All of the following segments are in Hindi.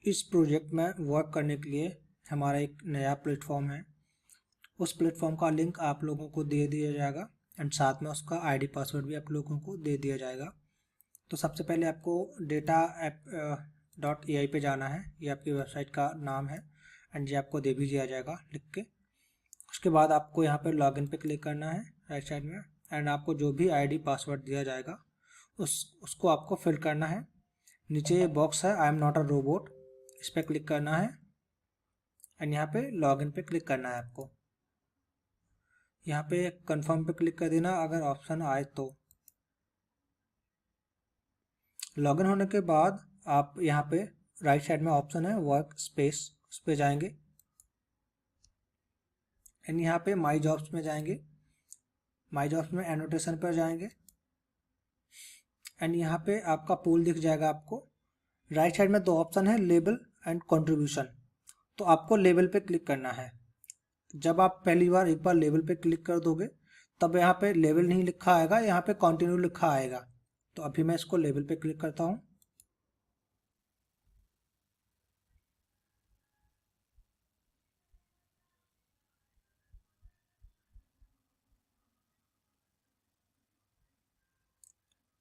इस प्रोजेक्ट में वर्क करने के लिए हमारा एक नया प्लेटफॉर्म है। उस प्लेटफॉर्म का लिंक आप लोगों को दे दिया जाएगा एंड साथ में उसका आईडी पासवर्ड भी आप लोगों को दे दिया जाएगा। तो सबसे पहले आपको data.ai पे जाना है। ये आपकी वेबसाइट का नाम है एंड ये आपको दे भी दिया जाएगा लिख के। उसके बाद आपको यहाँ पे लॉगिन पे क्लिक करना है राइट साइड में एंड आपको जो भी आईडी पासवर्ड दिया जाएगा उसको आपको फिल करना है। नीचे ये बॉक्स है I am not a robot, इस पर क्लिक करना है एंड यहाँ पे लॉगिन पे क्लिक करना है आपको। यहाँ पे कंफर्म पे क्लिक कर देना अगर ऑप्शन आए तो। लॉगिन होने के बाद आप यहाँ पे राइट साइड में ऑप्शन है वर्क स्पेस, उस पर जाएंगे एंड यहाँ पे माई जॉब्स में जाएंगे। माई जॉब्स में एनोटेशन पर जाएंगे एंड यहाँ पे आपका पूल दिख जाएगा आपको। राइट साइड में दो ऑप्शन है लेबल एंड कंट्रीब्यूशन, तो आपको लेबल पे क्लिक करना है। जब आप पहली बार एक बार लेबल पे क्लिक कर दोगे तब यहाँ पे लेवल नहीं लिखा आएगा, यहाँ पे कंटिन्यू लिखा आएगा। तो अभी मैं इसको लेवल पे क्लिक करता हूँ।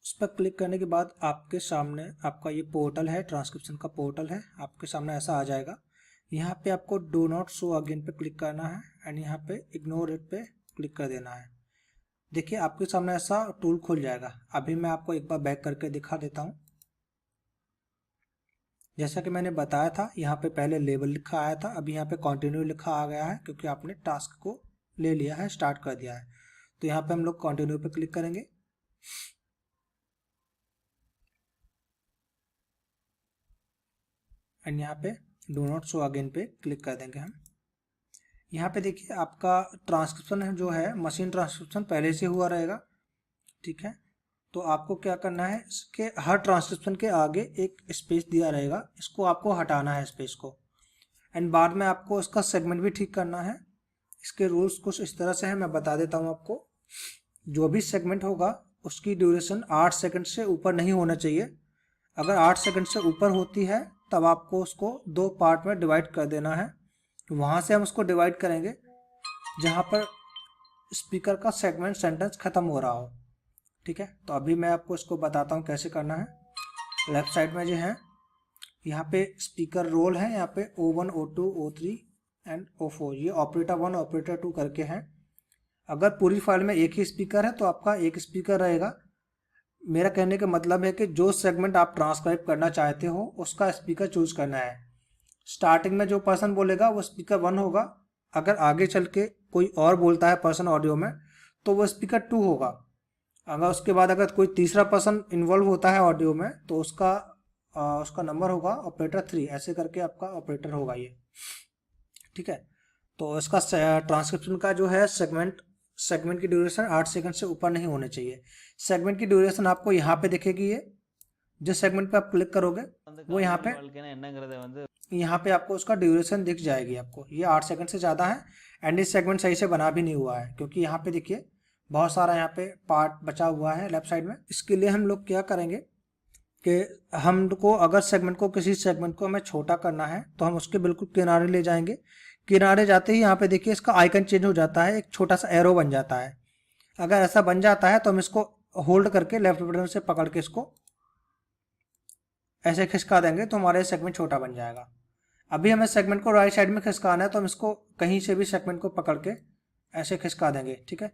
उस पर क्लिक करने के बाद आपके सामने आपका ये पोर्टल है, ट्रांसक्रिप्शन का पोर्टल है, आपके सामने ऐसा आ जाएगा। यहाँ पे आपको डू नॉट शो अगेन पे क्लिक करना है एंड यहाँ पे इग्नोर इट पे क्लिक कर देना है। देखिए आपके सामने ऐसा टूल खुल जाएगा। अभी मैं आपको एक बार बैक करके दिखा देता हूँ। जैसा कि मैंने बताया था यहाँ पे पहले लेबल लिखा आया था, अभी यहाँ पे कंटिन्यू लिखा आ गया है क्योंकि आपने टास्क को ले लिया है, स्टार्ट कर दिया है। तो यहाँ पे हम लोग कंटिन्यू पे क्लिक करेंगे एंड यहाँ पे डू नॉट शो अगेन पे क्लिक कर देंगे हम। यहाँ पे देखिए आपका ट्रांसक्रिप्शन जो है मशीन ट्रांसक्रिप्शन पहले से हुआ रहेगा, ठीक है। तो आपको क्या करना है, इसके हर ट्रांसक्रिप्शन के आगे एक स्पेस दिया रहेगा, इसको आपको हटाना है स्पेस को। एंड बाद में आपको इसका सेगमेंट भी ठीक करना है। इसके रूल्स कुछ इस तरह से है, मैं बता देता हूँ आपको। जो भी सेगमेंट होगा उसकी ड्यूरेशन 8 सेकंड से ऊपर नहीं होना चाहिए। अगर 8 सेकंड से ऊपर होती है तब आपको उसको 2 पार्ट में डिवाइड कर देना है। वहाँ से हम उसको डिवाइड करेंगे जहाँ पर स्पीकर का सेगमेंट सेंटेंस खत्म हो रहा हो, ठीक है। तो अभी मैं आपको इसको बताता हूँ कैसे करना है। लेफ्ट साइड में जो है यहाँ पे स्पीकर रोल है, यहाँ पे O1 O2 O3 and O4, ये ऑपरेटर 1 ऑपरेटर 2 करके हैं। अगर पूरी फाइल में एक ही स्पीकर है तो आपका एक स्पीकर रहेगा। मेरा कहने का मतलब है कि जो सेगमेंट आप ट्रांसक्राइब करना चाहते हो उसका स्पीकर चूज करना है। स्टार्टिंग में जो पर्सन बोलेगा वो स्पीकर 1 होगा। अगर आगे चल के कोई और बोलता है पर्सन ऑडियो में तो वो स्पीकर 2 होगा। अगर उसके बाद अगर कोई तीसरा पर्सन इन्वॉल्व होता है ऑडियो में तो उसका नंबर होगा ऑपरेटर 3, ऐसे करके आपका ऑपरेटर होगा ये, ठीक है। तो इसका ट्रांसक्रिप्शन का जो है सेगमेंट की ड्यूरेशन 8 सेकंड से ऊपर नहीं होने चाहिए। सेगमेंट की ड्यूरेशन आपको यहाँ पे दिखेगी, ये जिस सेगमेंट पे आप क्लिक करोगे वो यहाँ पे आपको उसका ड्यूरेशन दिख जाएगी आपको। ये 8 सेकंड से ज़्यादा है एंड इस सेगमेंट सही से बना भी नहीं हुआ है क्योंकि यहाँ पे देखिए बहुत सारा यहाँ पे पार्ट बचा हुआ है लेफ्ट साइड में। इसके लिए हम लोग क्या करेंगे कि हमको अगर किसी सेगमेंट को हमें छोटा करना है तो हम उसके बिल्कुल किनारे ले जाएंगे। किनारे जाते ही यहाँ पे देखिए इसका आइकन चेंज हो जाता है, एक छोटा सा एरो बन जाता है। अगर ऐसा बन जाता है तो हम इसको होल्ड करके लेफ्ट बटन से पकड़ के इसको ऐसे खिसका देंगे तो हमारा सेगमेंट छोटा बन जाएगा। अभी हमें सेगमेंट को राइट साइड में खिसकाना है तो हम इसको कहीं से भी सेगमेंट को पकड़ के ऐसे खिसका देंगे, ठीक है।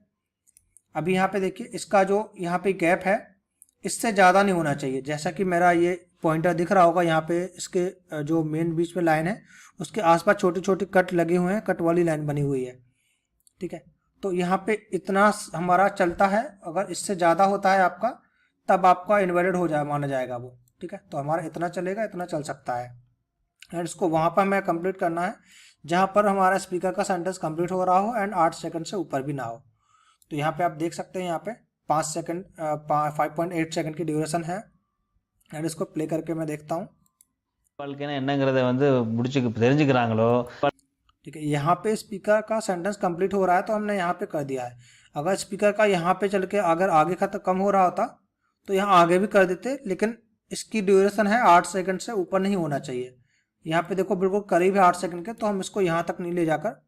अभी यहाँ पे देखिए इसका जो यहाँ पे गैप है इससे ज़्यादा नहीं होना चाहिए। जैसा कि मेरा ये पॉइंटर दिख रहा होगा, यहाँ पे इसके जो मेन बीच में लाइन है उसके आसपास छोटे छोटे कट लगे हुए हैं, कट वाली लाइन बनी हुई है, ठीक है। तो यहाँ पे इतना हमारा चलता है। अगर इससे ज़्यादा होता है आपका तब आपका इनवैलिड माना जाएगा वो, ठीक है। तो हमारा इतना चलेगा, इतना चल सकता है एंड इसको वहाँ पर हमें कंप्लीट करना है जहाँ पर हमारा स्पीकर का सेंटेंस कंप्लीट हो रहा हो एंड 8 सेकंड से ऊपर भी ना हो। तो यहाँ पे आप देख सकते हैं यहाँ पे 5.8 सेकंड की ड्यूरेशन है एंड इसको प्ले करके मैं देखता हूँ। ठीक है, यहाँ पे स्पीकर का सेंटेंस कंप्लीट हो रहा है तो हमने यहाँ पे कर दिया है। अगर स्पीकर का यहाँ पे चल के अगर आगे खत्म कम हो रहा होता तो यहाँ आगे भी कर देते, लेकिन इसकी ड्यूरेशन है 8 सेकंड से ऊपर नहीं होना चाहिए। यहाँ पे देखो बिल्कुल करीब है 8 सेकंड के, तो हम इसको यहाँ तक नहीं ले जाकर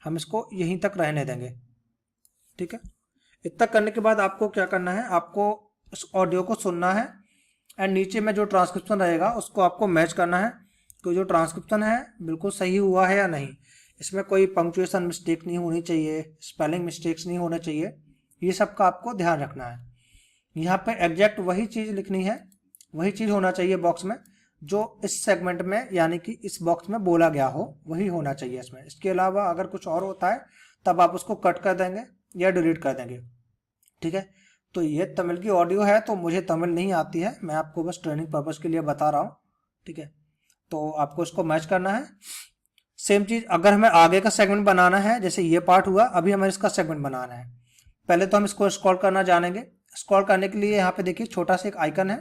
हम इसको यहीं तक रहने देंगे। ठीक है, इतना करने के बाद आपको क्या करना है, आपको उस ऑडियो को सुनना है एंड नीचे में जो ट्रांसक्रिप्शन रहेगा उसको आपको मैच करना है। तो जो ट्रांसक्रिप्शन है बिल्कुल सही हुआ है या नहीं, इसमें कोई पंक्चुएशन मिस्टेक नहीं होनी चाहिए, स्पेलिंग मिस्टेक्स नहीं होने चाहिए, ये सब का आपको ध्यान रखना है। यहाँ पे एग्जैक्ट वही चीज़ लिखनी है, वही चीज़ होना चाहिए बॉक्स में जो इस सेगमेंट में यानी कि इस बॉक्स में बोला गया हो, वही होना चाहिए इसमें। इसके अलावा अगर कुछ और होता है तब आप उसको कट कर देंगे या डिलीट कर देंगे। ठीक है, तो ये तमिल की ऑडियो है, तो मुझे तमिल नहीं आती है, मैं आपको बस ट्रेनिंग पर्पज़ के लिए बता रहा हूँ। ठीक है, तो आपको इसको मैच करना है। सेम चीज़ अगर हमें आगे का सेगमेंट बनाना है, जैसे ये पार्ट हुआ, अभी हमें इसका सेगमेंट बनाना है। पहले तो हम इसको स्क्रॉल करना जानेंगे। स्क्रॉल करने के लिए यहाँ पे देखिए छोटा सा एक आइकन है,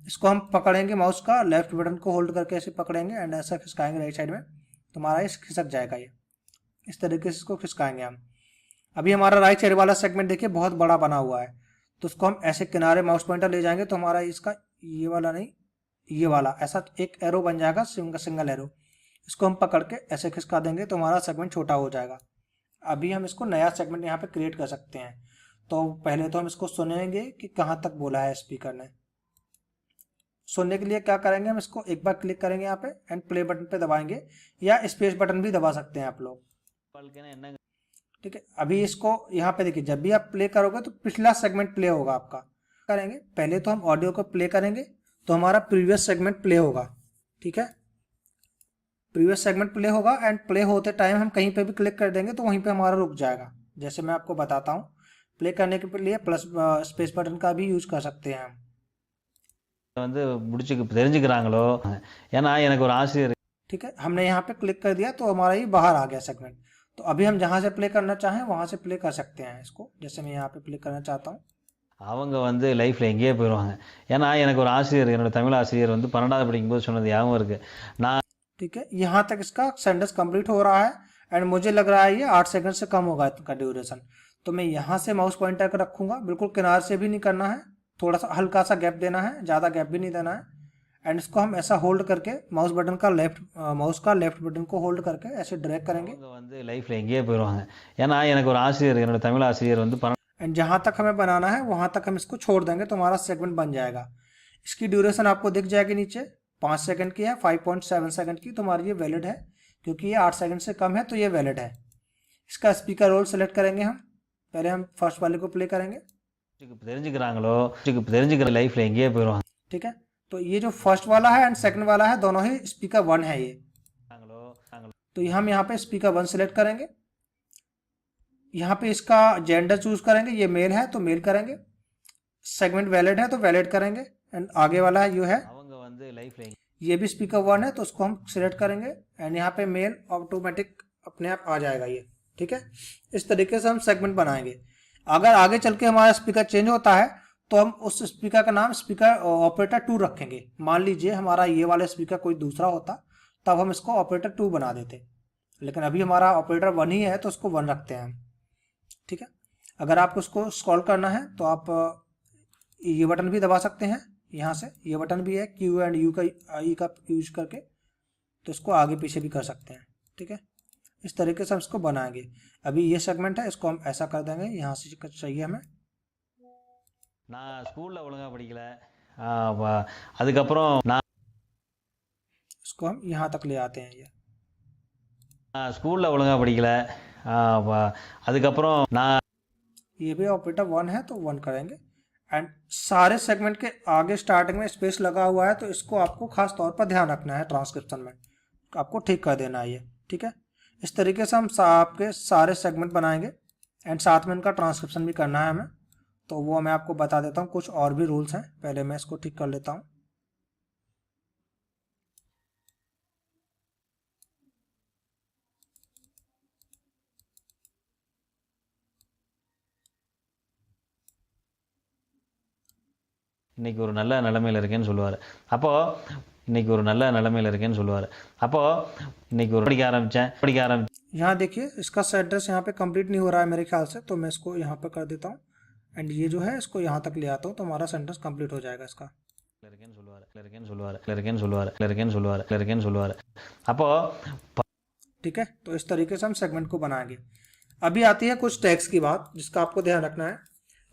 इसको हम पकड़ेंगे, माउस का लेफ्ट बटन को होल्ड करके ऐसे पकड़ेंगे एंड ऐसा खिसकाएंगे राइट साइड में, तो हमारा ये खिसक जाएगा। ये इस तरीके से इसको खिसकाएंगे हम। अभी हमारा राइट साइड वाला सेगमेंट देखिए बहुत बड़ा बना हुआ है, तो उसको हम ऐसे किनारे माउस पॉइंटर ले जाएंगे तो हमारा इसका ये वाला नहीं, ये वाला ऐसा एक एरो बन जाएगा, सिंगल एरो। इसको हम पकड़ के ऐसे खिसका देंगे तो हमारा सेगमेंट छोटा हो जाएगा। अभी हम इसको नया सेगमेंट यहाँ पे क्रिएट कर सकते हैं। तो पहले तो हम इसको सुनेंगे कि कहाँ तक बोला है स्पीकर ने। सुनने के लिए क्या करेंगे, हम इसको एक बार क्लिक करेंगे यहाँ पे एंड प्ले बटन पे दबाएंगे, या स्पेस बटन भी दबा सकते हैं आप लोग। ठीक है, अभी इसको यहाँ पे देखिए, जब भी आप प्ले करोगे तो पिछला सेगमेंट प्ले होगा आपका। करेंगे पहले तो हम ऑडियो को प्ले करेंगे तो हमारा प्रीवियस सेगमेंट प्ले होगा। ठीक है, प्रीवियस सेगमेंट प्ले होगा एंड प्ले होते टाइम हम कहीं पे भी क्लिक कर देंगे तो वहीं पे हमारा रुक जाएगा। जैसे मैं आपको बताता हूँ, प्ले करने के लिए प्लस स्पेस बटन का भी यूज कर सकते हैं हम। வந்து முடிச்சு தெரிஞ்சுக்கிறாங்களோ ஏன்னா எனக்கு ஒரு ஆசிரியர்। ठीक है, हमने यहाँ पे क्लिक कर दिया तो हमारा ये बाहर आ गया सेगमेंट। तो अभी हम जहाँ से प्ले करना चाहें वहाँ से प्ले कर सकते हैं इसको। जैसे मैं यहाँ पे प्ले करना चाहता हूँ, அவங்க வந்து லைஃப்பில் எங்கேயே போயிடுவாங்க। ஏன்னா எனக்கு ஒரு ஆசிரியர், என்னோட தமிழ் ஆசிரியர் வந்து 12வது படிக்கும்போது சொன்னது ஞாபகம் இருக்குது। நான் ठीक है, यहाँ तक इसका सेंटेंस कंप्लीट हो रहा है एंड मुझे लग रहा है ये 8 सेकंड से कम होगा इसका ड्यूरेशन। तो मैं यहाँ से माउस पॉइंटर को रखूँगा, बिल्कुल किनार से भी नहीं करना है, थोड़ा सा हल्का सा गैप देना है, ज़्यादा गैप भी नहीं देना है। एंड इसको हम ऐसा होल्ड करके माउस का लेफ्ट बटन को होल्ड करके ऐसे ड्रैग करेंगे। அவங்க வந்து லைஃப்பில் எங்கேயே போயிடுவாங்க। ஏன்னா எனக்கு ஒரு ஆசிரியர், என்னோட தமிழ் ஆசிரியர் வந்து एंड जहाँ तक हमें बनाना है वहाँ तक हम इसको छोड़ देंगे तो हमारा सेगमेंट बन जाएगा। इसकी ड्यूरेशन आपको दिख जाएगी नीचे, 5 सेकंड की है, 5.7 सेकंड की, तो हमारी ये वैलिड है। क्योंकि ये 8 सेकंड से कम है तो ये वैलिड है। इसका स्पीकर रोल सेलेक्ट करेंगे हम। पहले हम फर्स्ट वाले को प्ले करेंगे। தெரிஞ்சுக்கிறாங்களோ தெரிஞ்சுக்கிற லைஃப்பில் எங்கேயே போயிடுவாங்க। ठीक है, तो ये जो फर्स्ट वाला है एंड सेकंड वाला है दोनों ही स्पीकर 1 है ये। तो हम यहाँ पे स्पीकर 1 सेलेक्ट करेंगे। यहाँ पे इसका जेंडर चूज करेंगे, ये मेल है तो मेल करेंगे, सेगमेंट वैलिड है तो वैलिड करेंगे। एंड आगे वाला है ये है, ये भी स्पीकर 1 है तो उसको हम सिलेक्ट करेंगे एंड यहाँ पे मेल ऑटोमेटिक अपने आप आ जाएगा ये। ठीक है, इस तरीके से हम सेगमेंट बनाएंगे। अगर आगे चल के हमारा स्पीकर चेंज होता है तो हम उस स्पीकर का नाम स्पीकर ऑपरेटर 2 रखेंगे। मान लीजिए हमारा ये वाला स्पीकर कोई दूसरा होता तब हम इसको ऑपरेटर 2 बना देते, लेकिन अभी हमारा ऑपरेटर 1 ही है तो उसको 1 रखते हैं हम। ठीक है, अगर आपको उसको स्क्रॉल करना है तो आप ये बटन भी दबा सकते हैं, यहाँ से ये बटन भी है Q एंड U का I का यूज करके, तो इसको आगे पीछे भी कर सकते हैं। ठीक है, इस तरीके से हम इसको बनाएंगे। अभी ये सेगमेंट है, इसको हम ऐसा कर देंगे, यहाँ से चाहिए हमें। நான் ஸ்கூலில் ஒழுங்காக படிக்கல, அதுக்கப்புறம் நான் इसको हम यहाँ तक ले आते हैं। ये ஸ்கூலில் ஒழுங்காக படிக்கல, அதுக்கப்புறம் நான் ये भी ऑपरेटर 1 है तो 1 करेंगे। एंड सारे सेगमेंट के आगे स्टार्टिंग में स्पेस लगा हुआ है तो इसको आपको खास तौर पर ध्यान रखना है, ट्रांसक्रिप्शन में आपको ठीक कर देना है ये। ठीक है, इस तरीके से हम आपके सारे सेगमेंट बनाएंगे एंड साथ में इनका ट्रांसक्रिप्शन भी करना है हमें। तो वो मैं आपको बता देता हूँ, कुछ और भी रूल्स हैं, पहले मैं इसको ठीक कर लेता हूँ। இன்னைக்கு ஒரு நல்ல நிலைமையில் இருக்கேன்னு சொல்லுவார்। அப்போது இன்னைக்கு ஒரு நல்ல நிலைமையில் இருக்கேன்னு சொல்லுவார்। அப்போது இன்னைக்கு ஒரு படிக்க आरம்பித்தேன்। यहाँ देखिए इसका एड्रेस यहाँ पे कंप्लीट नहीं हो रहा है मेरे ख्याल से, तो मैं इसको यहाँ पे कर देता हूँ एंड ये जो है इसको यहाँ तक ले आता हूँ तो हमारा सेंटेंस कंप्लीट हो जाएगा इसका। இருக்கேன்னு சொல்லுவார்। அப்போ ठीक है, तो इस तरीके से हम सेगमेंट को बनाएंगे। अभी आती है कुछ टैग्स की बात जिसका आपको ध्यान रखना है।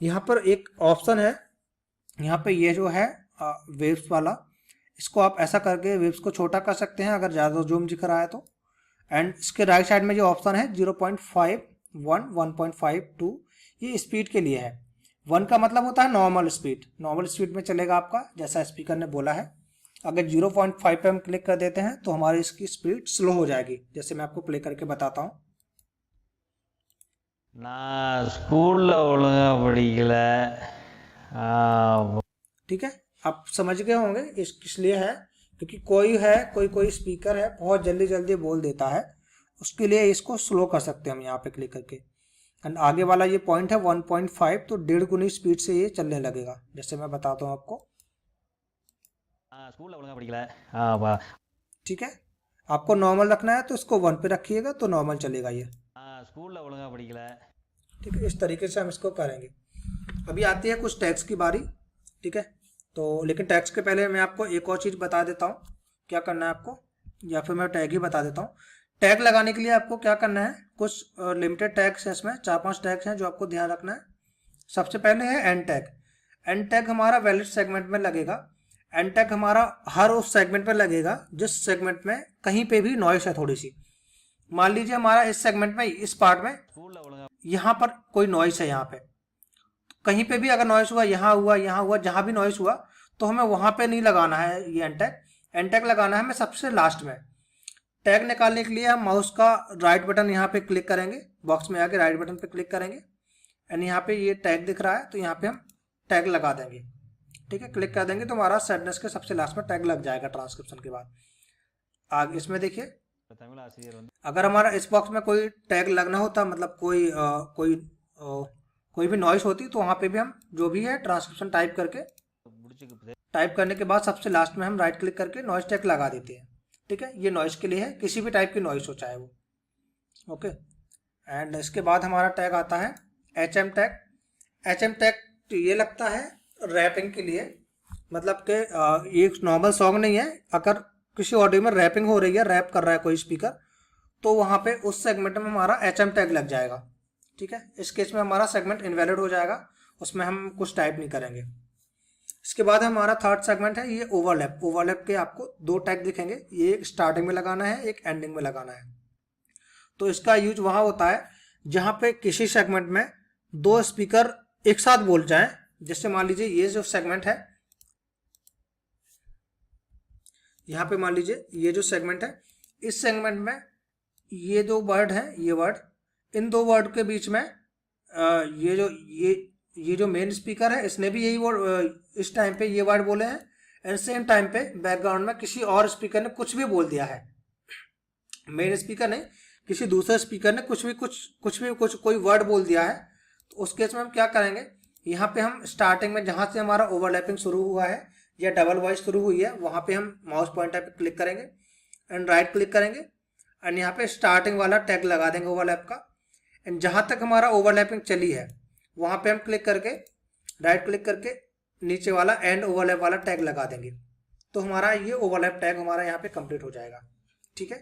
यहाँ पर एक ऑप्शन है, यहाँ पे ये जो है वेव्स वाला, इसको आप ऐसा करके वेव्स को छोटा कर सकते हैं अगर ज़्यादा जूम दिख रहा है तो। एंड इसके राइट साइड में जो ऑप्शन है 0.51, 1.52, ये स्पीड के लिए है। 1 का मतलब होता है नॉर्मल स्पीड, नॉर्मल स्पीड में चलेगा आपका, जैसा स्पीकर ने बोला है। अगर 0.5 पे हम क्लिक कर देते हैं तो हमारी इसकी स्पीड स्लो हो जाएगी, जैसे मैं आपको प्ले करके बताता हूँ। நான் ஸ்கூல்ல ஒழுங்கா படிக்கல ठीक है, आप समझ गए होंगे इसलिए है क्योंकि कोई है कोई स्पीकर है बहुत जल्दी जल्दी बोल देता है, उसके लिए इसको स्लो कर सकते हैं हम यहाँ पे क्लिक करके। एंड आगे वाला ये पॉइंट है 1.5, तो 1.5 गुनी स्पीड से ये चलने लगेगा, जैसे मैं बताता हूँ आपको। ஸ்கூல்ல ஒழுங்கா படிக்கல ठीक है, आपको नॉर्मल रखना है तो इसको 1 पे रखिएगा तो नॉर्मल चलेगा ये। ஸ்கூல்ல ஒழுங்கா படிக்கல। ठीक है, इस तरीके से हम इसको करेंगे। अभी आती है कुछ टैग्स की बारी। ठीक है, तो लेकिन टैग्स के पहले मैं आपको एक और चीज़ बता देता हूँ क्या करना है आपको, या फिर मैं टैग ही बता देता हूँ। टैग लगाने के लिए आपको क्या करना है, कुछ लिमिटेड टैग्स हैं, इसमें 4-5 टैग्स हैं जो आपको ध्यान रखना है। सबसे पहले है एंड टैग। एंड टैग हमारा वैलिड सेगमेंट में लगेगा। एंड टैग हमारा हर उस सेगमेंट में लगेगा जिस सेगमेंट में कहीं पे भी नॉइस है थोड़ी सी। मान लीजिए हमारा इस सेगमेंट में, इस पार्ट में यहाँ पर कोई नॉइस है, यहाँ पे कहीं पे भी अगर नॉइस हुआ, यहाँ हुआ, यहाँ हुआ, जहाँ भी नॉइस हुआ तो हमें वहाँ पे नहीं लगाना है ये एंड टैग। एंड टैग लगाना है हमें सबसे लास्ट में। टैग निकालने के लिए हम माउस का राइट बटन यहाँ पे क्लिक करेंगे, बॉक्स में आके राइट बटन पे क्लिक करेंगे एंड यहाँ पे ये टैग दिख रहा है तो यहाँ पे हम टैग लगा देंगे। ठीक है, क्लिक कर देंगे तो हमारा सैडनेस के सबसे लास्ट में टैग लग जाएगा ट्रांसक्रिप्शन के बाद। आगे इसमें देखिए, अगर हमारा इस बॉक्स में कोई टैग लगना होता, मतलब कोई भी नॉइस होती, तो वहाँ पे भी हम जो भी है ट्रांसक्रिप्शन टाइप करने के बाद सबसे लास्ट में हम राइट क्लिक करके नॉइस टैग लगा देते हैं। ठीक है, ये नॉइस के लिए है, किसी भी टाइप की नॉइस हो चाहे वो। ओके, एंड इसके बाद हमारा टैग आता है HM टैग। HM टैग ये लगता है रैपिंग के लिए, मतलब कि ये नॉर्मल सॉन्ग नहीं है। अगर किसी ऑडियो में रैपिंग हो रही है, रैप कर रहा है कोई स्पीकर, तो वहाँ पे उस सेगमेंट में हमारा HM टैग लग जाएगा। ठीक है, इस केस में हमारा सेगमेंट इनवैलिड हो जाएगा, उसमें हम कुछ टाइप नहीं करेंगे। इसके बाद हमारा थर्ड सेगमेंट है ये ओवरलैप। ओवरलैप के आपको 2 टैग दिखेंगे, ये एक स्टार्टिंग में लगाना है, एक एंडिंग में लगाना है। तो इसका यूज वहाँ होता है जहाँ पे किसी सेगमेंट में 2 स्पीकर एक साथ बोल जाएं। जैसे मान लीजिए ये जो सेगमेंट है, यहाँ पे मान लीजिए ये जो सेगमेंट है, इस सेगमेंट में ये 2 वर्ड है, ये वर्ड, इन 2 वर्ड के बीच में ये जो मेन स्पीकर है इसने भी यही वर्ड इस टाइम पे ये वर्ड बोले हैं, एंड सेम टाइम पे बैकग्राउंड में किसी और स्पीकर ने कुछ भी बोल दिया है। मेन स्पीकर ने किसी दूसरे स्पीकर ने कुछ कोई वर्ड बोल दिया है, तो उस केस में हम क्या करेंगे, यहाँ पे हम स्टार्टिंग में जहाँ से हमारा ओवरलैपिंग शुरू हुआ है या डबल वॉइस शुरू हुई है, वहाँ पे हम माउस पॉइंटर पे क्लिक करेंगे एंड राइट क्लिक करेंगे एंड यहाँ पे स्टार्टिंग वाला टैग लगा देंगे ओवरलैप का। एंड जहाँ तक हमारा ओवरलैपिंग चली है वहाँ पे हम क्लिक करके राइट क्लिक करके नीचे वाला एंड ओवरलैप वाला टैग लगा देंगे, तो हमारा ये ओवरलैप टैग हमारा यहाँ पे कंप्लीट हो जाएगा। ठीक है,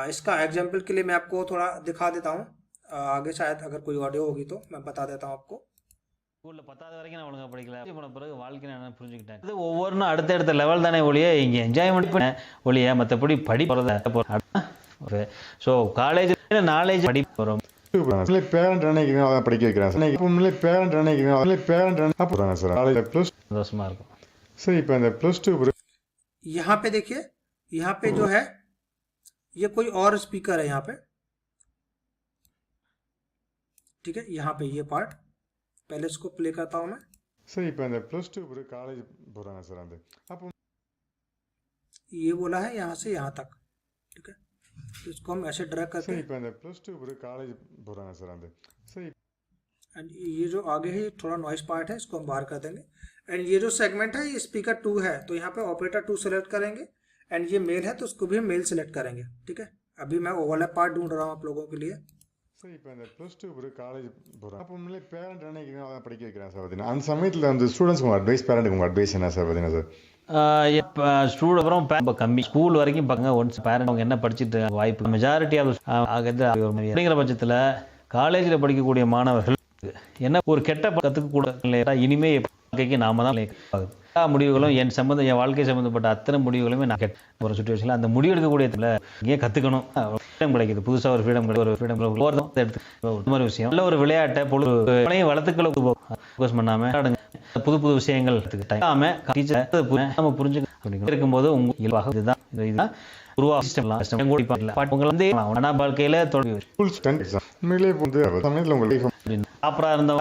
इसका एग्जाम्पल के लिए मैं आपको थोड़ा दिखा देता हूँ, आगे शायद अगर कोई ऑडियो होगी तो मैं बता देता हूँ आपको। ஸ்கூல்ல 10வது வரைக்கும் நான் ஒழுங்கா படிக்கல, போன பிறகு வாழ்க்கை நான் புரிஞ்சுக்கிட்டேன். இது ஒவ்வொன்றும் அடுத்தடுத்த லெவல் தானே ஒழிய இங்கே என்ஜாய்மெண்ட் பண்ண ஒழிய மற்றபடி படி போகிறத. ஸோ காலேஜ் நாலேஜ் படி போகிறோம். பேரண்ட் நினைக்கிறேன் அதை படிக்க வைக்கிறேன், பேரண்ட் நினைக்கிறேன், பேரண்ட் அப்போதாங்க சார் காலேஜ் ப்ளஸ் சந்தோஷமா இருக்கும். सर இப்போ இந்த +2 यहाँ पे देखिए, यहाँ पे जो है ये कोई और स्पीकर है यहाँ पे। ठीक है, यहाँ पे ये पार्ट, पहले इसको प्ले करता हूँ मैं। सर இப்போ இந்த +2 காலேஜ் போறாங்க சார் அந்த அப்போ ये बोला है यहाँ से यहाँ तक। ठीक है, तो इसको हम ऐसे ड्रैग करते सर हैं இப்போ இந்த +2 காலேஜ் போறாங்க சார் அந்த सर एंड ये जो आगे है थोड़ा नॉइस पार्ट है, इसको हम बाहर कर देंगे। एंड ये जो सेगमेंट है ये स्पीकर 2 है, तो यहाँ पे ऑपरेटर 2 सेलेक्ट करेंगे एंड ये मेल है तो उसको भी हम मेल सेलेक्ट करेंगे। ठीक है, अभी मैं ओवरलैप पार्ट ढूंढ रहा हूँ आप लोगों के लिए। சார் இப்போ இந்த ப்ளஸ் டூ ஒரு காலேஜ் போகிறோம் அப்போ முன்னாடி பேரண்ட் நினைக்கிறேன் அதான் படிக்க வைக்கிறேன் சார் பார்த்தீங்கன்னா அந்த சமயத்தில் வந்து ஸ்டூடெண்ட்ஸ்க்கு உங்கள் அட்வைஸ் பேரண்ட்டுக்கு உங்கள் அட்வைஸ் என்ன சார் பார்த்தீங்கன்னா சார் இப்போ ஸ்டூடெண்ட் அப்புறம் ரொம்ப கம்மி ஸ்கூல் வரைக்கும் பார்ங்க ஒன்ஸ் பேரண்ட் அவங்க என்ன படிச்சுட்டு வாய்ப்பு மெஜாரிட்டி ஆஃப் அப்படிங்கிற பட்சத்தில் காலேஜில் படிக்கக்கூடிய மாணவர்கள் என்ன ஒரு கெட்ட கற்றுக்க கூட இல்லையா இனிமே வாழ்க்கைக்கு நாம தான் எல்லா முடிவுகளும் என் வாழ்க்கை சம்மந்தப்பட்ட அத்தனை முடிவுகளுமே நான் ஒரு சுச்சுவேஷனில் அந்த முடிவு எடுக்கக்கூடிய ஏன் கற்றுக்கணும் ஃப்ரீடம் கிடைக்குது புதுசாக ஒரு ஃப்ரீடம் கிடைக்கும் ஒரு ஃப்ரீடம் எடுத்து இந்த மாதிரி விஷயம் நல்ல ஒரு விளையாட்டை பொழுது வளர்த்துக்களை ஃபோக்கஸ் பண்ணாமல் புது புது விஷயங்கள் நம்ம புரிஞ்சுக்க இருக்கும்போது உங்களுக்கு இதுதான் வாழ்க்கையில ப்ராப்பரா இருந்த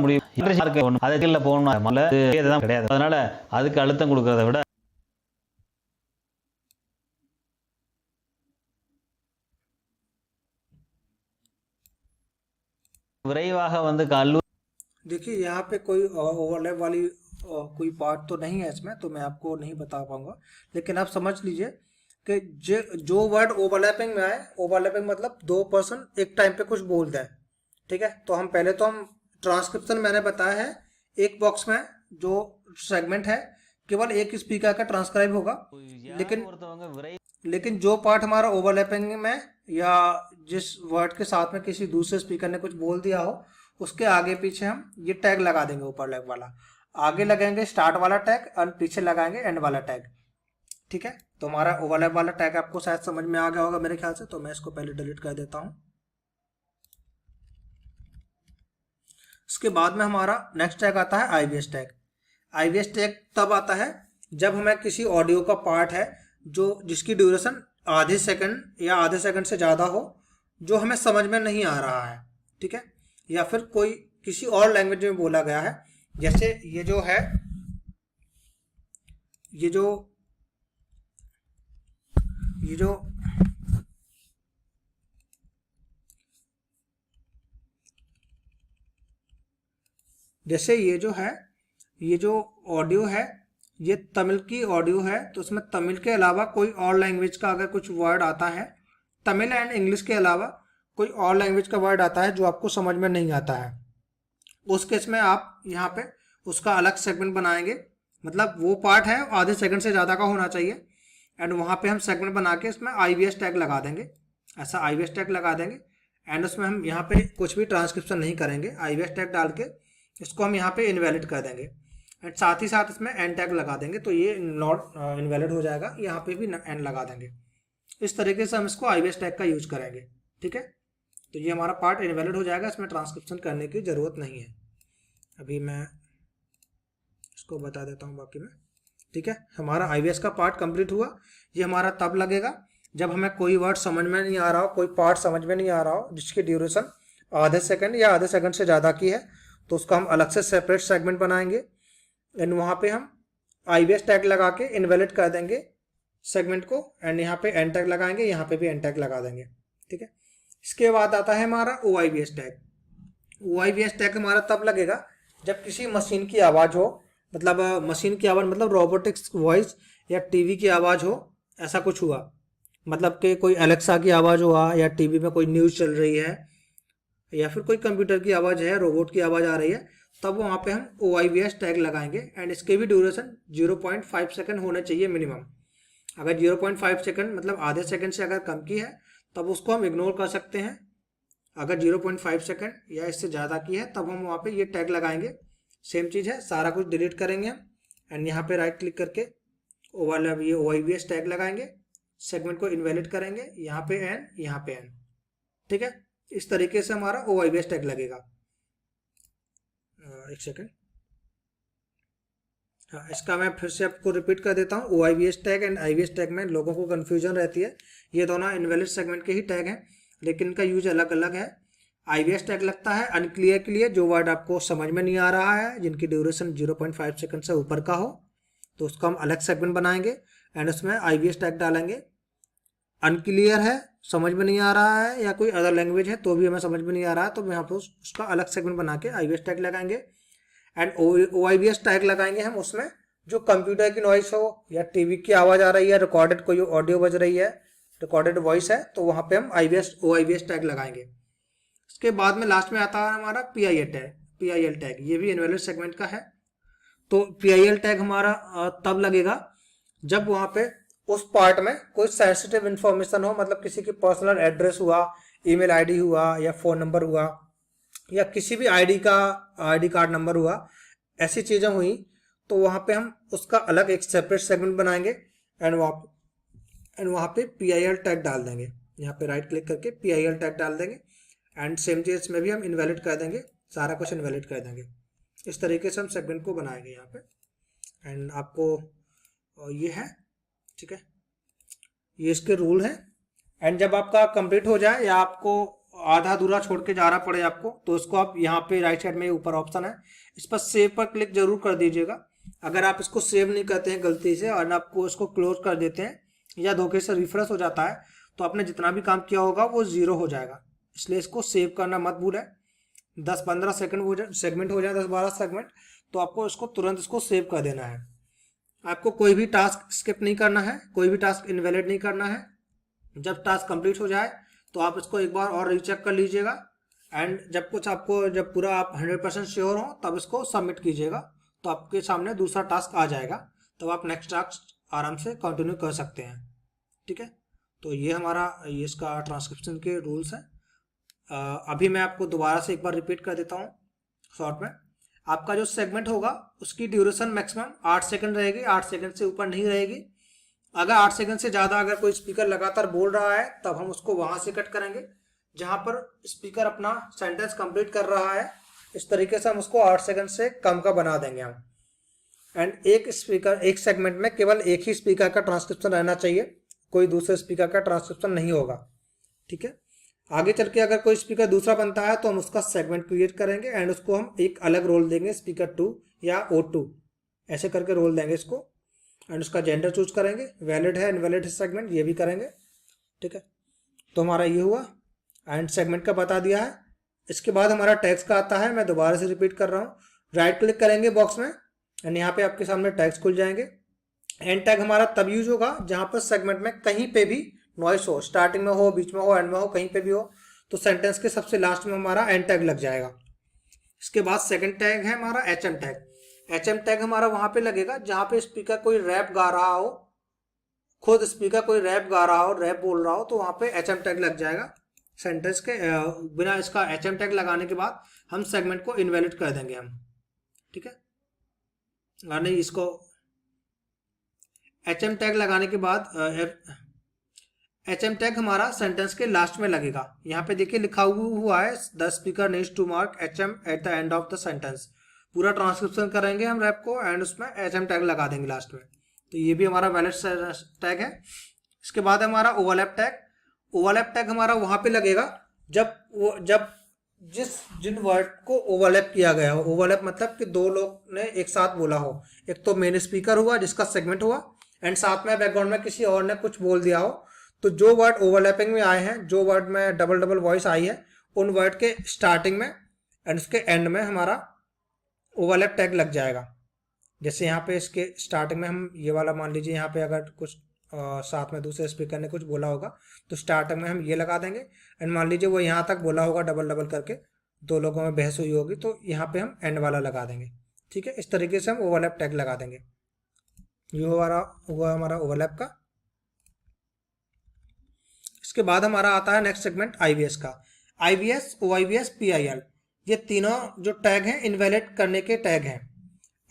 முடியும் கிடையாது. அதனால அதுக்கு அழுத்தம் கொடுக்கறத விட விரைவாக வந்து கல்லூரி देखिए यहाँ पे कोई ओवरलैप वाली कोई पार्ट तो नहीं है इसमें, तो मैं आपको नहीं बता पाऊंगा, लेकिन आप समझ लीजिए कि जो वर्ड ओवरलैपिंग में आए, ओवरलैपिंग मतलब दो पर्सन एक टाइम पे कुछ बोलते हैं, ठीक है। तो हम पहले तो हम ट्रांसक्रिप्शन मैंने बताया है, एक बॉक्स में जो सेगमेंट है केवल एक स्पीकर का ट्रांसक्राइब होगा, लेकिन जो पार्ट हमारा ओवरलैपिंग में या जिस वर्ड के साथ में किसी दूसरे स्पीकर ने कुछ बोल दिया हो उसके आगे पीछे हम ये टैग लगा देंगे। ओवरलैप वाला आगे लगाएंगे स्टार्ट वाला टैग और पीछे लगाएंगे एंड वाला टैग, ठीक है। तो हमारा ओवरलैप वाला टैग आपको शायद समझ में आ गया होगा मेरे ख्याल से, तो मैं इसको पहले डिलीट कर देता हूं। इसके बाद में हमारा नेक्स्ट टैग आता है आईवीएस टैग। आईवीएस टैग तब आता है जब हमें किसी ऑडियो का पार्ट है जो जिसकी ड्यूरेशन आधे सेकंड या आधे सेकंड से ज़्यादा हो, जो हमें समझ में नहीं आ रहा है, ठीक है, या फिर कोई किसी और लैंग्वेज में बोला गया है। जैसे ये जो है ये जो जैसे ये जो ऑडियो है ये तमिल की ऑडियो है, तो उसमें तमिल के अलावा कोई और लैंग्वेज का अगर कुछ वर्ड आता है, तमिल एंड इंग्लिश के अलावा कोई और लैंग्वेज का वर्ड आता है जो आपको समझ में नहीं आता है, उस केस में आप यहाँ पे उसका अलग सेगमेंट बनाएंगे। मतलब वो पार्ट है आधे सेकंड से ज़्यादा का होना चाहिए एंड वहाँ पे हम सेगमेंट बना के इसमें आईवीएस टैग लगा देंगे, ऐसा आईवीएस टैग लगा देंगे एंड उसमें हम यहाँ पे कुछ भी ट्रांसक्रिप्शन नहीं करेंगे। आईवीएस टैग डाल के इसको हम यहाँ पे इनवैलिड कर देंगे एंड साथ ही साथ इसमें एंड टैग लगा देंगे, तो ये नॉट इनवैलिड हो जाएगा। यहाँ पे भी एंड लगा देंगे। इस तरीके से हम इसको आईवीएस टैग का यूज करेंगे, ठीक है। तो ये हमारा पार्ट इनवैलिड हो जाएगा, इसमें ट्रांसक्रिप्शन करने की ज़रूरत नहीं है। अभी मैं इसको बता देता हूँ बाकी में, ठीक है। हमारा आईवीएस का पार्ट कंप्लीट हुआ। ये हमारा तब लगेगा जब हमें कोई वर्ड समझ में नहीं आ रहा हो, कोई पार्ट समझ में नहीं आ रहा हो जिसकी ड्यूरेशन आधे सेकंड या आधे सेकंड से ज़्यादा की है, तो उसका हम अलग से सेपरेट सेगमेंट बनाएंगे एंड वहाँ पे हम आईवीएस टैग लगा के इनवैलिड कर देंगे सेगमेंट को एंड यहाँ पे एंड टैग लगाएंगे, यहाँ पे भी एंड टैग लगा देंगे, ठीक है। इसके बाद आता है हमारा ओआईवीएस टैग। ओआईवीएस टैग हमारा तब लगेगा जब किसी मशीन की आवाज़ हो, मतलब मशीन की आवाज़ मतलब रोबोटिक्स वॉइस या टीवी की आवाज़ हो, ऐसा कुछ हुआ, मतलब कि कोई एलेक्सा की आवाज़ हुआ या टीवी में कोई न्यूज़ चल रही है या फिर कोई कंप्यूटर की आवाज़ है, रोबोट की आवाज़ आ रही है, तब वहाँ पे हम ओआईवीएस टैग लगाएंगे एंड इसके भी ड्यूरेशन 0.5 सेकंड होने चाहिए मिनिमम। अगर 0.5 सेकंड मतलब आधे सेकंड से अगर कम की है तब उसको हम इग्नोर कर सकते हैं। अगर 0.5 सेकंड या इससे ज़्यादा की है तब हम वहाँ पे ये टैग लगाएंगे। सेम चीज़ है, सारा कुछ डिलीट करेंगे एंड यहाँ पे राइट क्लिक करके ये ओआईवीएस टैग लगाएंगे, सेगमेंट को इनवैलिड करेंगे, यहाँ पे एन, यहाँ पे एन, ठीक है। इस तरीके से हमारा ओआईवीएस टैग लगेगा। एक सेकंड, हाँ, इसका मैं फिर से आपको रिपीट कर देता हूँ। ओआईवीएस टैग एंड आईवीएस टैग में लोगों को कन्फ्यूजन रहती है। ये दोनों इनवैलिड सेगमेंट के ही टैग हैं, लेकिन इनका यूज अलग अलग है। आईवीएस टैग लगता है अनक्लियर के लिए, जो वर्ड आपको समझ में नहीं आ रहा है, जिनकी ड्यूरेशन 0.5 सेकंड से ऊपर का हो, तो उसका हम अलग सेगमेंट बनाएंगे एंड उसमें आईवीएस टैग डालेंगे। अनक्लियर है, समझ में नहीं आ रहा है या कोई अदर लैंग्वेज है तो भी हमें समझ में नहीं आ रहा है, तो यहाँ पर उसका अलग सेगमेंट बना के आईवीएस टैग लगाएंगे एंड ओआईवीएस टैग लगाएंगे हम उसमें जो कंप्यूटर की नॉइस हो या टीवी की आवाज़ आ रही है, रिकॉर्डेड कोई ऑडियो बज रही है रिकॉर्डेड वॉइस है तो वहाँ पे हम IVS OIVS टैग लगाएंगे। इसके बाद में लास्ट में आता है हमारा PIL टैग, ये भी इनवैलिड सेगमेंट का है। तो PIL टैग हमारा तब लगेगा जब वहाँ पे उस पार्ट में कोई सेंसिटिव इंफॉर्मेशन हो, मतलब किसी की पर्सनल एड्रेस हुआ, ईमेल आईडी हुआ, या फोन नंबर हुआ, या किसी भी आईडी कार्ड नंबर हुआ, ऐसी चीजें हुई तो वहाँ पे हम उसका अलग एक सेपरेट सेगमेंट बनाएंगे एंड वहाँ पे PIL टैग डाल देंगे। यहाँ पे राइट क्लिक करके PIL टैग डाल देंगे एंड सेम चीज में भी हम इनवैलिड कर देंगे, सारा कुछ इनवैलिड कर देंगे। इस तरीके से हम सेगमेंट को बनाएंगे यहाँ पे। एंड आपको ये है, ठीक है, ये इसके रूल है। एंड जब आपका कंप्लीट हो जाए या आपको आधा अधूरा छोड़ के जाना पड़े आपको, तो इसको आप यहाँ पे राइट साइड में ऊपर ऑप्शन है, इस पर सेव पर क्लिक जरूर कर दीजिएगा। अगर आप इसको सेव नहीं करते हैं गलती से और आपको इसको क्लोज कर देते हैं या धोखे से रिफ्रेश हो जाता है तो आपने जितना भी काम किया होगा वो 0 हो जाएगा। इसलिए इसको सेव करना मत भूलें। 10-15 सेकंड सेगमेंट हो जाए, 10-12 सेगमेंट, तो आपको इसको तुरंत इसको सेव कर देना है। आपको कोई भी टास्क स्किप नहीं करना है, कोई भी टास्क इनवैलिड नहीं करना है। जब टास्क कंप्लीट हो जाए तो आप इसको एक बार और रीचेक कर लीजिएगा एंड जब पूरा आप 100% श्योर हो तब इसको सबमिट कीजिएगा, तो आपके सामने दूसरा टास्क आ जाएगा, तब आप नेक्स्ट टास्क आराम से कंटिन्यू कर सकते हैं। ठीक है, तो ये हमारा इसका ट्रांसक्रिप्शन के रूल्स हैं। अभी मैं आपको दोबारा से एक बार रिपीट कर देता हूँ शॉर्ट में। आपका जो सेगमेंट होगा उसकी ड्यूरेशन मैक्सिमम 8 सेकंड रहेगी, 8 सेकंड से ऊपर नहीं रहेगी। अगर 8 सेकंड से ज़्यादा अगर कोई स्पीकर लगातार बोल रहा है तब हम उसको वहाँ से कट करेंगे जहाँ पर स्पीकर अपना सेंटेंस कंप्लीट कर रहा है। इस तरीके से हम उसको 8 सेकंड से कम का बना देंगे हम। एंड एक सेगमेंट में केवल एक ही स्पीकर का ट्रांसक्रिप्शन रहना चाहिए, कोई दूसरे स्पीकर का ट्रांसक्रिप्शन नहीं होगा। ठीक है, आगे चल के अगर कोई स्पीकर दूसरा बनता है तो हम उसका सेगमेंट क्रिएट करेंगे एंड उसको हम एक अलग रोल देंगे, स्पीकर 2 या O2 ऐसे करके रोल देंगे इसको। एंड उसका जेंडर चूज करेंगे, वैलिड है इनवैलिड है सेगमेंट, ये भी करेंगे। ठीक है, तो हमारा ये हुआ एंड सेगमेंट का बता दिया है। इसके बाद हमारा टैग्स का आता है, मैं दोबारा से रिपीट कर रहा हूँ। राइट क्लिक करेंगे बॉक्स में एंड यहाँ पे आपके सामने टैग्स खुल जाएंगे। एंड टैग हमारा तब यूज होगा जहाँ पर सेगमेंट में कहीं पे भी नॉइस हो, स्टार्टिंग में हो, बीच में हो, एंड में हो, कहीं पे भी हो, तो सेंटेंस के सबसे लास्ट में हमारा एंड टैग लग जाएगा। इसके बाद सेकंड टैग है हमारा HM टैग। HM टैग हमारा वहां पे लगेगा जहां पे स्पीकर कोई रैप गा रहा हो, खुद स्पीकर कोई रैप गा रहा हो, रैप बोल रहा हो, तो वहां पे HM टैग लग जाएगा सेंटेंस के। बिना इसका HM टैग लगाने के बाद हम सेगमेंट को इनवैलिड कर देंगे हम। ठीक है, यानी इसको HM टैग लगाने के बाद HM टैग हमारा सेंटेंस के लास्ट में लगेगा। यहाँ पे देखिए लिखा हुआ है the speaker needs to mark HM at the end of the sentence. पूरा ट्रांसक्रिप्शन करेंगे हम रैप को एंड उसमें HM टैग लगा देंगे लास्ट में। तो ये भी हमारा वैलिड टैग है। इसके बाद हमारा ओवरलैप टैग। ओवरलैप टैग हमारा वहां पे लगेगा जब जिन वर्ड को ओवरलैप किया गया हो। ओवरलैप मतलब कि दो लोग ने एक साथ बोला हो, एक तो मेन स्पीकर हुआ जिसका सेगमेंट हुआ एंड साथ में बैकग्राउंड में किसी और ने कुछ बोल दिया हो, तो जो वर्ड ओवरलैपिंग में आए हैं, जो वर्ड में डबल वॉइस आई है, उन वर्ड के स्टार्टिंग में एंड उसके एंड में हमारा ओवरलैप टैग लग जाएगा। जैसे यहाँ पे इसके स्टार्टिंग में हम ये वाला मान लीजिए, यहाँ पे अगर कुछ साथ में दूसरे स्पीकर ने कुछ बोला होगा तो स्टार्टिंग में हम ये लगा देंगे एंड मान लीजिए वो यहाँ तक बोला होगा डबल करके, दो लोगों में बहस हुई होगी, तो यहाँ पे हम एंड वाला लगा देंगे। ठीक है, इस तरीके से हम ओवरलैप टैग लगा देंगे। ये हुआ हमारा ओवरलैप का। इसके बाद हमारा आता है नेक्स्ट सेगमेंट IVS का। IVS, OIVS, PIL, ये तीनों जो टैग हैं इनवैलिड करने के टैग हैं।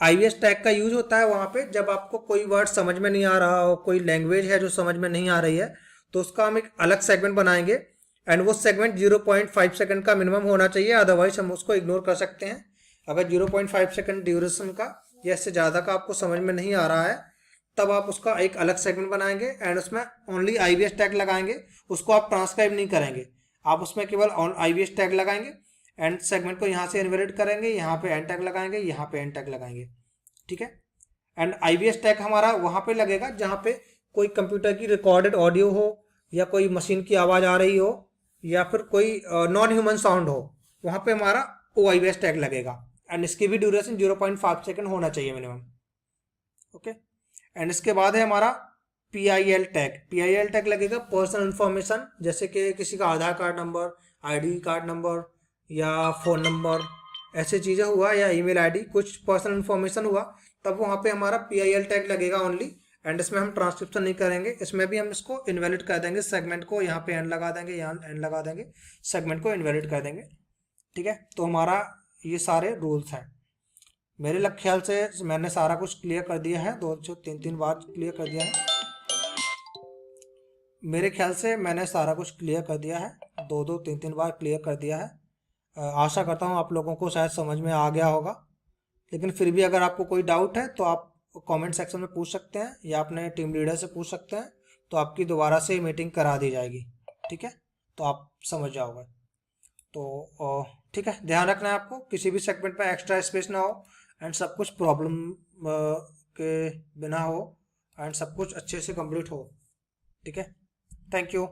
IVS टैग का यूज होता है वहां पे जब आपको कोई वर्ड समझ में नहीं आ रहा हो, कोई लैंग्वेज है जो समझ में नहीं आ रही है, तो उसका हम एक अलग सेगमेंट बनाएंगे एंड वो सेगमेंट 0.5 सेकंड का मिनिमम होना चाहिए, अदरवाइज हम उसको इग्नोर कर सकते हैं। अगर 0.5 सेकंड ड्यूरेशन का या इससे ज़्यादा का आपको समझ में नहीं आ रहा है तब आप उसका एक अलग सेगमेंट बनाएंगे एंड उसमें ओनली IVS टैग लगाएंगे। उसको आप ट्रांसक्राइब नहीं करेंगे, आप उसमें केवल IVS टैग लगाएंगे एंड सेगमेंट को यहाँ से इनवैलिड करेंगे, यहाँ पे एंड टैग लगाएंगे, यहाँ पे एंड टैग लगाएंगे। ठीक है, एंड IVS टैग हमारा वहाँ पे लगेगा जहाँ पे कोई कंप्यूटर की रिकॉर्डेड ऑडियो हो या कोई मशीन की आवाज़ आ रही हो या फिर कोई नॉन ह्यूमन साउंड हो, वहाँ पे हमारा OIVS टैग लगेगा एंड इसकी भी ड्यूरेशन 0.5 सेकंड होना चाहिए मिनिमम। ओके, एंड इसके बाद है हमारा PIL टैग लगेगा पर्सनल इन्फॉर्मेशन, जैसे कि किसी का Aadhaar card number, ID card number या फ़ोन नंबर, ऐसी चीज़ें हुआ, या ईमेल ID, कुछ पर्सनल इन्फॉर्मेशन हुआ, तब वहाँ पे हमारा PIL टैग लगेगा ओनली। एंड इसमें हम ट्रांसक्रिप्शन नहीं करेंगे, इसमें भी हम इसको इनवैलिड कर देंगे, सेगमेंट को यहाँ पे एंड लगा देंगे, यहाँ एंड लगा देंगे, सेगमेंट को इनवैलिड कर देंगे। ठीक है, तो हमारा ये सारे रूल्स हैं। मेरे ख्याल से मैंने सारा कुछ क्लियर कर दिया है, 2-3 बार क्लियर कर दिया है। मेरे ख्याल से मैंने सारा कुछ क्लियर कर दिया है, 2-3 बार क्लियर कर दिया है। आशा करता हूँ आप लोगों को शायद समझ में आ गया होगा, लेकिन फिर भी अगर आपको कोई डाउट है तो आप कमेंट सेक्शन में पूछ सकते हैं, या अपने टीम लीडर से पूछ सकते हैं, तो आपकी दोबारा से मीटिंग करा दी जाएगी। ठीक है, तो आप समझ जाओगे। तो ठीक है, ध्यान रखना है आपको, किसी भी सेगमेंट में एक्स्ट्रा स्पेस ना हो, एंड सब कुछ प्रॉब्लम के बिना हो, एंड सब कुछ अच्छे से कंप्लीट हो। ठीक है, थैंक यू।